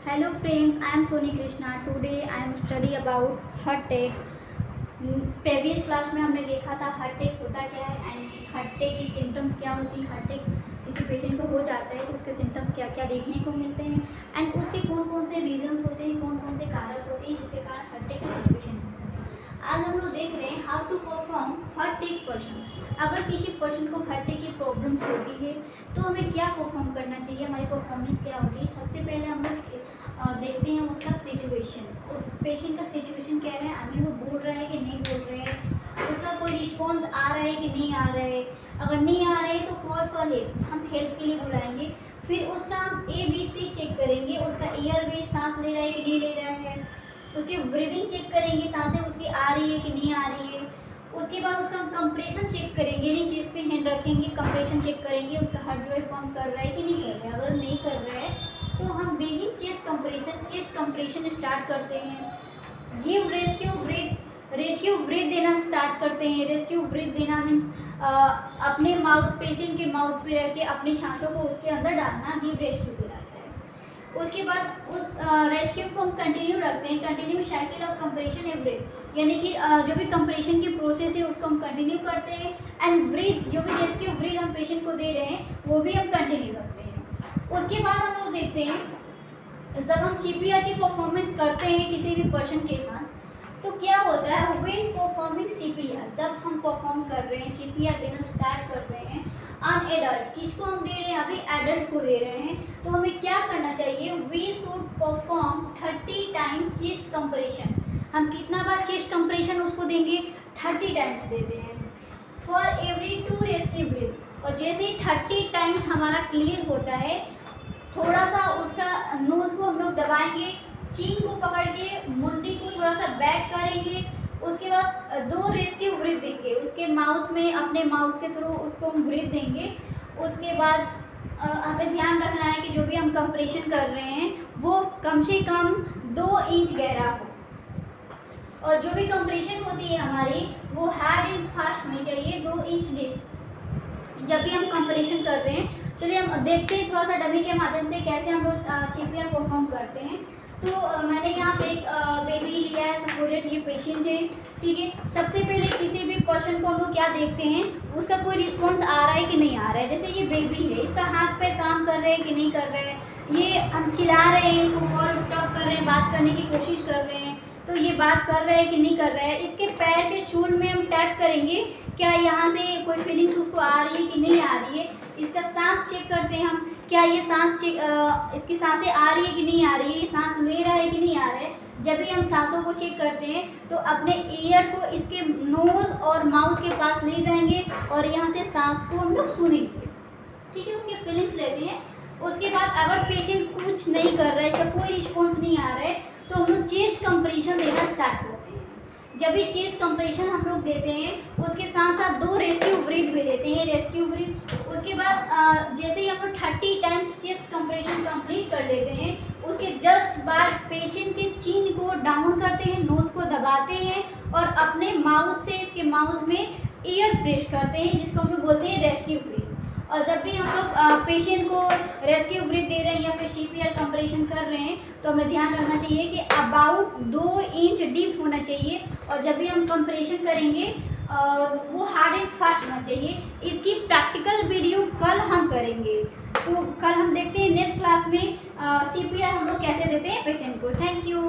Hello friends, I am Soni Krishna. Today I am study about heart attack. Previous class में हमने देखा था heart attack होता क्या है एंड हार्ट अटैक की सिम्टम्स क्या होती है। हार्ट अटैक किसी पेशेंट को हो जाता है तो उसके सिम्टम्स क्या क्या देखने को मिलते हैं एंड उसके कौन कौन से रीजंस होते हैं, कौन कौन से कारक होते हैं जिसके कारण हार्ट अटैक की सिचुएशन होता है। आज हम लोग देख रहे हैं how to perform heart attack person. अगर किसी पर्सन को हार्ट अटैक की प्रॉब्लम्स होती है तो हमें क्या परफॉर्म करना चाहिए, हमारी परफॉर्मेंस क्या होती है। सबसे पहले हम लोग देखते हैं उसका सिचुएशन, उस पेशेंट का सिचुएशन क्या है, आगे वो बोल रहा है कि नहीं बोल रहे हैं, उसका कोई रिस्पॉन्स आ रहा है कि नहीं आ रहा है। अगर नहीं आ रहा है तो कॉल फॉर हेल्प, हम हेल्प के लिए बुलाएंगे। फिर उसका हम ABC चेक करेंगे, उसका एयरवे सांस ले रहा है कि नहीं ले रहा है। उसकी ब्रीदिंग चेक करेंगे, सांसें उसकी आ रही है कि नहीं आ रही है। उसके बाद उसका हम कंप्रेशन चेक करेंगे, नहीं चेस्ट पे हैंड रखेंगे, कंप्रेशन चेक करेंगे उसका हार्ट जो है पंप कर रहा है कि नहीं कर रहा है। अगर नहीं कर रहा है तो हम बिगिन चेस्ट कंप्रेशन स्टार्ट करते हैं। गिव रेस्क्यू ब्रीथ देना स्टार्ट करते हैं। रेस्क्यू ब्रीथ देना मीन्स अपने माउथ, पेशेंट के माउथ पे रह के अपनी सांसों को उसके अंदर डालना गिव रेस्क्यू कहलाता है। उसके बाद उस रेस्क्यू को हम कंटिन्यू रखते हैं, continue cycle of compression and breath, यानी कि जो भी कंप्रेशन की प्रोसेस है उसको हम कंटिन्यू करते हैं एंड ब्रीथ, जो भी रेस्क्यू ब्रीथ हम पेशेंट को दे रहे हैं वो भी हम कंटिन्यू रखते हैं। उसके बाद हम लोग देखते हैं जब हम CPR की परफॉर्मेंस करते हैं किसी भी पर्सन के साथ तो क्या होता है। व्हेन परफॉर्मिंग CPR, जब हम परफॉर्म कर रहे हैं, CPR देना स्टार्ट कर रहे हैं अन एडल्ट, किसको हम दे रहे हैं, अभी एडल्ट को दे रहे हैं, तो हमें क्या करना चाहिए। We should perform 30 time chest compression. हम कितना बार चेस्ट कंप्रेशन उसको देंगे, 30 टाइम्स देते हैं फॉर एवरी 2 रेस्क्यू ब्रीथ। और जैसे ही 30 टाइम्स हमारा क्लियर होता है, थोड़ा सा उसका नोज़ को हम लोग दबाएंगे, चीन को पकड़ के मुंडी को थोड़ा सा बैक करेंगे। उसके बाद 2 रेस्क्यू ब्रीथ देंगे उसके माउथ में, अपने माउथ के थ्रू उसको हम ब्रीथ देंगे। उसके बाद हमें ध्यान रखना है कि जो भी हम कंप्रेशन कर रहे हैं वो कम से कम 2 इंच गहरा हो और जो भी कंप्रेशन होती है हमारी वो हार्ड एंड फास्ट होनी चाहिए, 2 इंच डीप जब भी हम कंप्रेशन कर रहे हैं। चलिए हम देखते हैं थोड़ा सा डमी के माध्यम से कैसे हम लोग CPR परफॉर्म करते हैं। तो मैंने यहाँ पे एक बेबी लिया है, सपोर्टेड, ये पेशेंट है, ठीक है। सबसे पहले किसी भी पर्सन को हम लोग क्या देखते हैं, उसका कोई रिस्पॉन्स आ रहा है कि नहीं आ रहा है। जैसे ये बेबी है, इसका हाथ पैर काम कर रहे हैं कि नहीं कर रहे हैं, ये हम चिल्ला रहे हैं, इसको कॉल टॉक कर रहे हैं, बात करने की कोशिश कर रहे हैं तो ये बात कर रहा है कि नहीं कर रहा है। इसके पैर के शूल में हम टैप करेंगे, क्या यहाँ से कोई फीलिंग्स उसको आ रही है कि नहीं आ रही है। इसका सांस चेक करते हैं हम, क्या ये सांस इसकी सांसें आ रही है कि नहीं आ रही है, ये सांस ले रहा है कि नहीं आ रहा है। जब भी हम सांसों को चेक करते हैं तो अपने ईयर को इसके नोज़ और माउथ के पास ले जाएंगे और यहाँ से सांस को हम लोग सुनेंगे, ठीक है, उसके फीलिंग्स लेते हैं। उसके बाद अगर पेशेंट कुछ नहीं कर रहा है, इसका कोई रिस्पॉन्स नहीं आ रहा है तो हम लोग चेस्ट कंप्रेशन देना स्टार्ट करते हैं। जब भी चेस्ट कंप्रेशन हम लोग देते हैं उसके साथ साथ 2 रेस्क्यू ब्रीथ भी देते हैं, रेस्क्यू ब्रीथ। उसके बाद जैसे ही हम लोग 30 टाइम्स चेस्ट कंप्रेशन कंप्लीट कर लेते हैं उसके जस्ट बाद पेशेंट के चीन को डाउन करते हैं, नोज़ को दबाते हैं और अपने माउथ से इसके माउथ में एयर प्रेस करते हैं, जिसको हम लोग बोलते हैं रेस्क्यू ब्रीथ। और जब भी हम लोग पेशेंट को रेस्क्यू ब्रीथ दे रहे हैं या फिर CPR कंप्रेशन कर रहे हैं तो हमें ध्यान रखना चाहिए कि अबाउट 2 इंच डीप होना चाहिए और जब भी हम कंप्रेशन करेंगे वो हार्ड एंड फास्ट होना चाहिए। इसकी प्रैक्टिकल वीडियो कल हम करेंगे, तो कल हम देखते हैं नेक्स्ट क्लास में CPR हम लोग कैसे देते हैं पेशेंट को। Thank you.